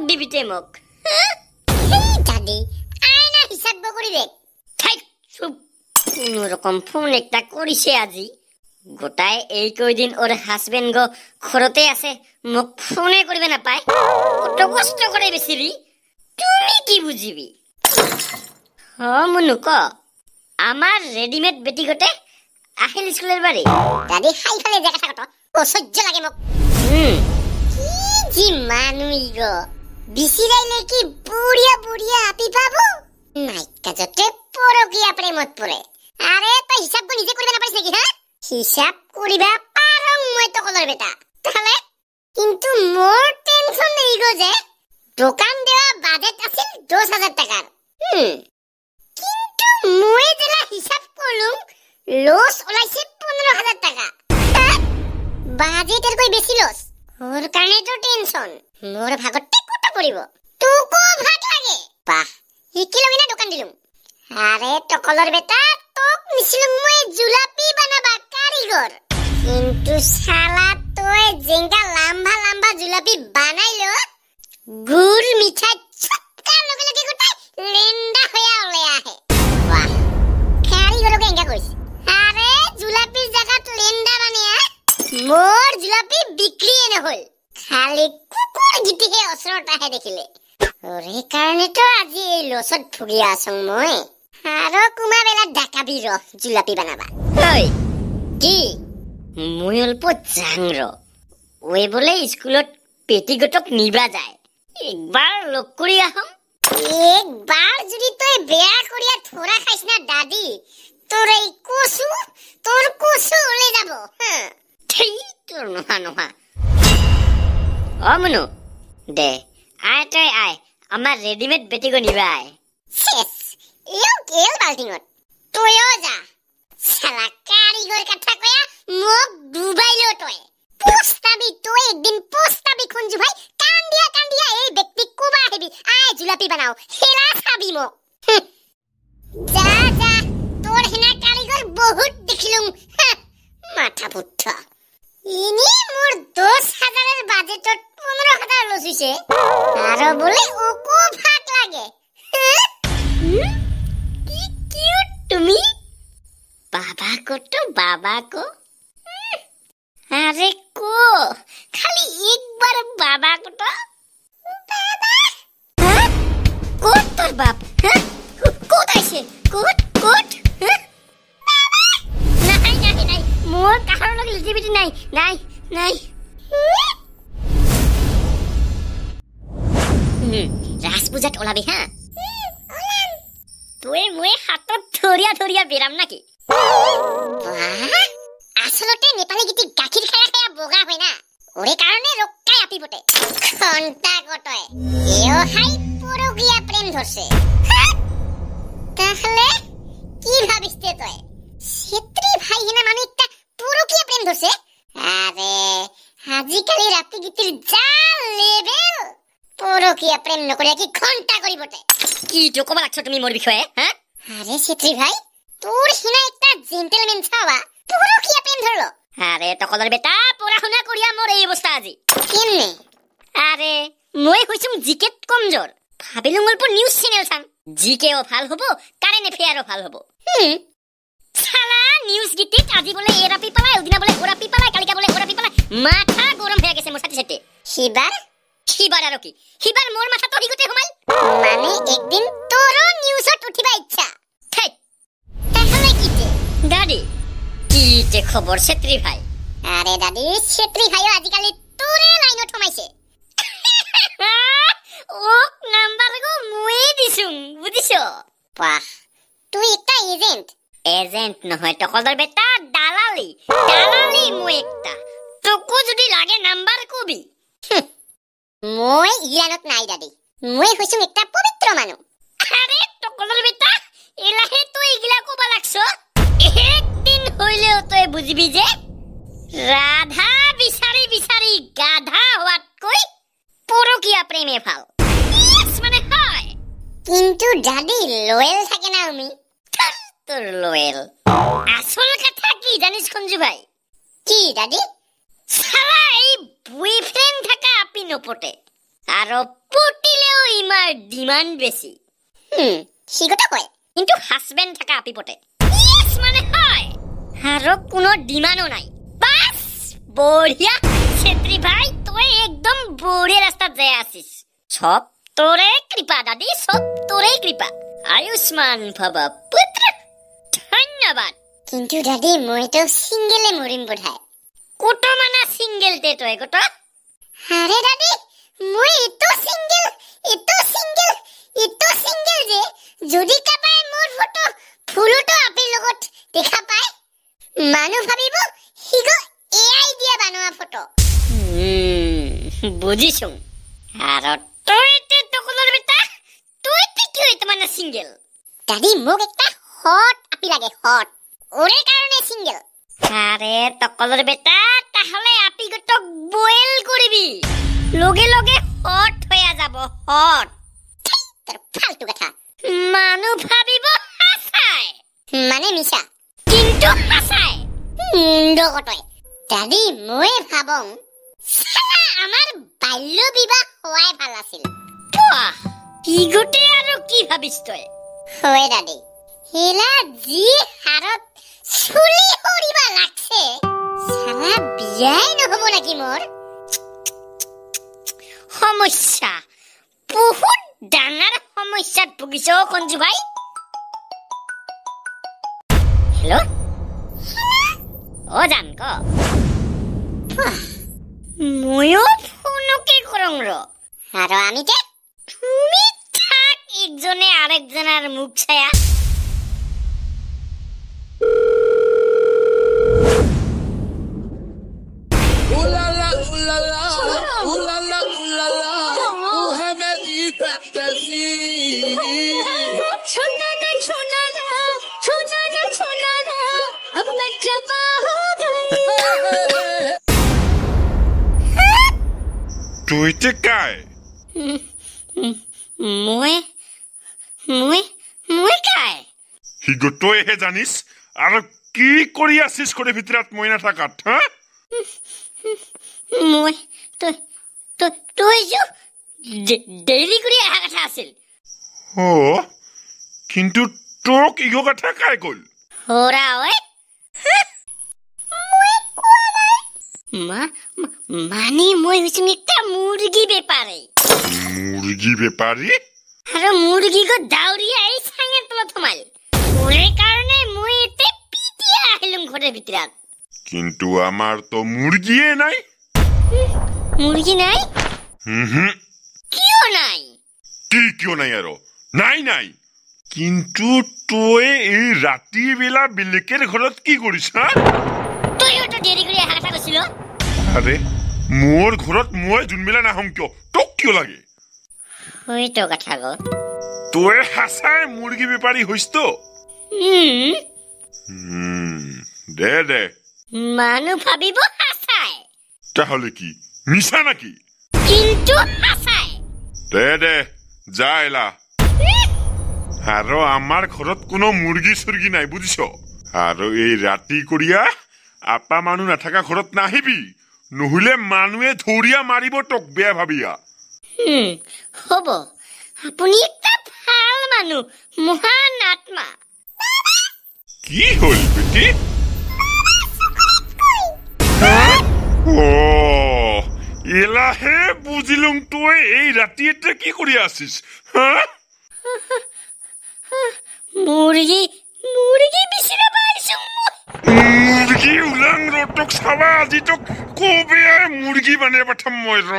দিবিতে মোক দাদি আইনা হিসাব করিবে থাই চুপ কোনো রকম ফোন একটা করিছে আজি গোটায় এই কয়দিন ওর হাজবেন্ড গো ঘরতে আছে মোক ফোনে করিবে না পায় কত কষ্ট করে বেশিরি তুমি কি বুঝিবি হ মনু ক আমার রেডিমেড বেটি গটে আহিল স্কুলের বাড়ি দাদি খাই ফেলে যে কথা কত অসহ্য লাগে মোক কি জি মানুই গো বিসিরাইলে কি বুড়িয়া বুড়িয়া আপি পাবো নাইকা যতে পরকিয়া প্রেমত পড়ে আরে তো হিসাব নিজে করিবে না পারিস নাকি হ্যাঁ হিসাব করিবা পারং মই তো কলর বেটা তাহলে কিন্তু মোর টেনশন নেই গো যে দোকান দেওয়া বাজেট আছিল 10,000 টাকার কিন্তু মই যেলা হিসাব করলুম লস ওলাইছে 15,000 টাকা বাজেটের কই বেশি লস ওর কারণে তো টেনশন মোর ভাগতে কত পড়িব তোকো ভাগ লাগে বাহ কি লগে না দোকান দিলুম আরে টকলর বেটা তোক নিছিলুম মই জুলাপি বানাবা কারিগর কিন্তু শালা তোই জেঙ্গা লম্বা লম্বা জুলাপি বানাইলো গুড় মিঠাই ছটকার লগে লগে গোটাই লেন্ডা হইয়া ওলে আহে বাহ কারিগরকে এঙ্গা কইছে আরে জুলাপির জায়গাত লেন্ডা বানিয়া মোর জুলাপি বিক্রি এনে হল খালি কুকুর গিটিহে অসরটাহে দেখিলে ওরে কারণে তো আজি এই লসত ভুগি আছং মই আরো কুমা বেলা ডাকাবি র জুলাপি বানাবা ওই কি মই অল্প জাংর ওই বলে স্কুলত পেটিগটক নিবা যায় একবার লগ করি আহম একবার যদি তুই বেয়া করিয়া থোড়া খাইছ না দাদি তোর এই তোর কুসু উলে যাব হ্যাঁ ঠিক তোর নহা নহা ও মনু দে আয় তই আয় আমার রেডিমেড বেটিগো নিবা আয় শেষ এও কেল বালটিঙত তুইও যা শালা কারিগর কথা কয়া মোক ডুবাইলো তই পোস্তাবি তুই একদিন পোস্তাবি খুঞ্জু ভাই কান্দিয়া এই ব্যক্তি কোবা হেবি আয় জুলাপি বানাও হেলা খাবি মোক যা যা তোর হেনা কারিগর বহুত দেখিলুম মাথা ফুটা ইনি মোর 10,000 এর বাজেটত 15,000 লস হইছে আর বলে ওকো ভাগ লাগে কি কিউট তুমি বাবা কো আরে কো খালি একবার বাবা কো তো বাবা কোট তোর বাপ হ্যাঁ কোট আইছে কোট হ্যাঁ বাবা নাই মোর কাহার লগে লিজিবিটি নাই রাজপূজাত ওলাবি হ্যাঁ তুই মই হাতত ধরিয়া বেরাম নাকি আসলতে নেপালি গিটি গাখির খায়া বগা হয় না ওরে কারণে রক্কায় আপি বটে ঘন্টা কটয় এও হাই পরকিয়া প্রেম ধরছে তাহলে কি ভাবিসতে তুই সেত্রী ভাই হেনা মানে একটা পরকিয়া প্রেম ধরছে আরে আজিকালি রাতি গিটির যা লেভেল পরকিয়া প্রেম নকরিয়া কি ঘন্টা করি বটে কি তো কবা লাগছো তুমি মোর বিষয়ে হ্যাঁ আরে সেত্রী ভাই তোর হেনা একটা জেন্টলম্যান ছাওয়া পরকিয়া প্রেম ধরলো আরে তকলর বেটা পড়াশোনা করিয়া মোর এই অবস্থা আজি কেমনে আরে মই হইছুম জিকেট কমজোর ভাবিলুম অল্প নিউজ চ্যানেল চাম জিকেও ভাল হবো কারেন্ট এফেয়ারও ভাল হবো শালা নিউজ গিটিত আজি বলে এরাপি পালায় ওদিনা বলে ওরাপি পালায় কালিকা বলে ওরাপি পালায় মাথা গরম হয়ে গেছে মোর সাথে হিবার আর কি হিবার মোর মাথা তো হিগতে হমাই মানে একদিন তোরও নিউজত উঠিবা ইচ্ছা থাই তাহলে কিতে দাদি কি যে খবর সেত্রী ভাই আরে দাদি সেত্রী ভাইও আজিকালি তোরে লাইনত থমাইছে ও নাম্বার গো মুই দিছুম বুঝিছো বাহ তুই একটা এজেন্ট নহয় তকলর বেটা দালালি মুই একটা তোকো যদি লাগে নাম্বার কবি মই ইরানত নাই দাদি মই হইছুম একটা পবিত্র মানুষ আরে তকলর বেটা এলাহে তুই ইগলা কবা লাগছো একদিন হইলেও তুই বুঝবি যে রাধা বিচারি গাধা হওয়াত কই পরকিয়া প্রেমে ভাল মানে হয় কিন্তু দাদি লয়েল থাকে না আমি তোর লয়েল আসল কথা কি জানিস খঞ্জু ভাই কি দাদি শালা এই বয়ফ্রেন্ড থাকা আপি নপটে আৰু পটিলেও ইমাৰ ডিমাণ্ড বেছি সি কথা কয় কিন্তু হাজবেণ্ড থকা আপিপতে ইয়েছ মানে হয় আৰু কোনো ডিমাণ্ডো নাই বাছ বঢ়িয়া ছেত্ৰী ভাই তই একদম বঢ়িয়া ৰাস্তাত যাই আছিস সব তোৰে কৃপা দাদি সব তোৰে কৃপা আয়ুষ্মান ভৱ পুত্ৰ ধন্যবাদ কিন্তু দাদি মইতো সিঙ্গেলে মৰিম বোধাই কত মানা সিঙ্গেল তে তই কত আরে দাদি মই এতো সিঙ্গেল যে যদি কাবাই মোর ফটো ফুলটো আপি লগত দেখা পায় মানুহ ভাবিব হিগো এআই দিয়া বানোৱা ফটো বুজিছো আৰু তই তে টকলৰ বেটা তই তে কি হইত মানে সিঙ্গেল দাদি মোক একটা হট আপি লাগে হট ওরে কারণে সিঙ্গেল আরে টকলৰ বেটা তাহলে আপি গটক বয়েল কৰিবি লগে লগে হট হয়ে যাব হট তোর ফালতু কথা মানুহ ভাবিব হাসাই মানে মিছা কিন্তু হাসাই কটয় দাদি মই ভাবং সালা আমার বাল্য বিবাহ হওয়াই ভাল আছিল বাহ কি গটে আৰু কি ভাবিছ তই হয় দাদি হেলা জি হাৰত চুলি সৰিবা লাগছে সালা বিয়াই নহব নাকি মোৰ সমস্যা বহুত ডাঙৰ সমস্যাত ভুগিছ কঞ্জু ভাই হেল্ল' জান ক ময়ো ফোনকে কৰং ৰ আৰু আমি তে তুমি থাক একজনে আরেকজনের মুখ ছায়া Ulala, ulala, ulala, ulala, Muhammad Ifatasi. छुनाना छुनाना छुनाना छुनाना अब मैं जवा हो गई তুইতে কাই মই মই মই কাই হিগো তইহে জানিস আৰু কি কৰি আছিস কৰে ভিতৰত মই নাথাকাত হা মই তই যে দেৰি কৰি অহা কথা আছিল ও কিন্তু তোক ইগো কথা কাই কল হোৰা ঐ মানে মই হৈছো একটা মুৰ্গী বেপাৰী মুৰ্গী বেপাৰী আৰু মুৰ্গীক দাউৰিয়া এই চাঙৰ তলত সোমাল ওৰে কাৰণে মই এতে পিটিয়া আহিলুম ঘৰৰ ভিতৰত কিন্তু আমাৰ তো মুৰ্গীয়ে নাই মুৰ্গী নাই হুম কিয় নাই কি কিয় নাই আৰু নাই নাই কিন্তু তই এই ৰাতি বেলা বেলেগৰ ঘৰত কি কৰিছ হা তইও তো দেৰি কৰি অহা কথা কৈছিল আৰে মোৰ ঘৰত মই যোনবেলা নাহম কিয় তোক কিয় লাগে হয়তো কথা গো তই হাসাই মুৰ্গী বেপাৰী হৈছ দে দে মানুহ ভাবিব হাসাই তাহলে কি মিছা নাকি কিন্তু হাসাই দে দে যা এলা আৰু আমাৰ ঘৰত কোনো মুৰ্গী চুৰ্গী নাই বুজিছ আৰু এই ৰাতি কৰিয়া আপা মানুহ নাথাকা ঘৰত নাহিবি নহলে মানুহে ধৰিয়া মাৰিব তোক বেয়া ভাবিয়া হ'ব আপুনি একটা ভাল মানুহ মহান আত্মা কি হল বেটি এলাহে বুজিলুং তই এই ৰাতি এটা কি কৰি আছিস হা মুৰ্গী বিচিৰ পাইছো মুৰ্গী উলাং ৰটক চাবা আজি তোক কবে মুৰ্গী বানে পঠাম মই ৰ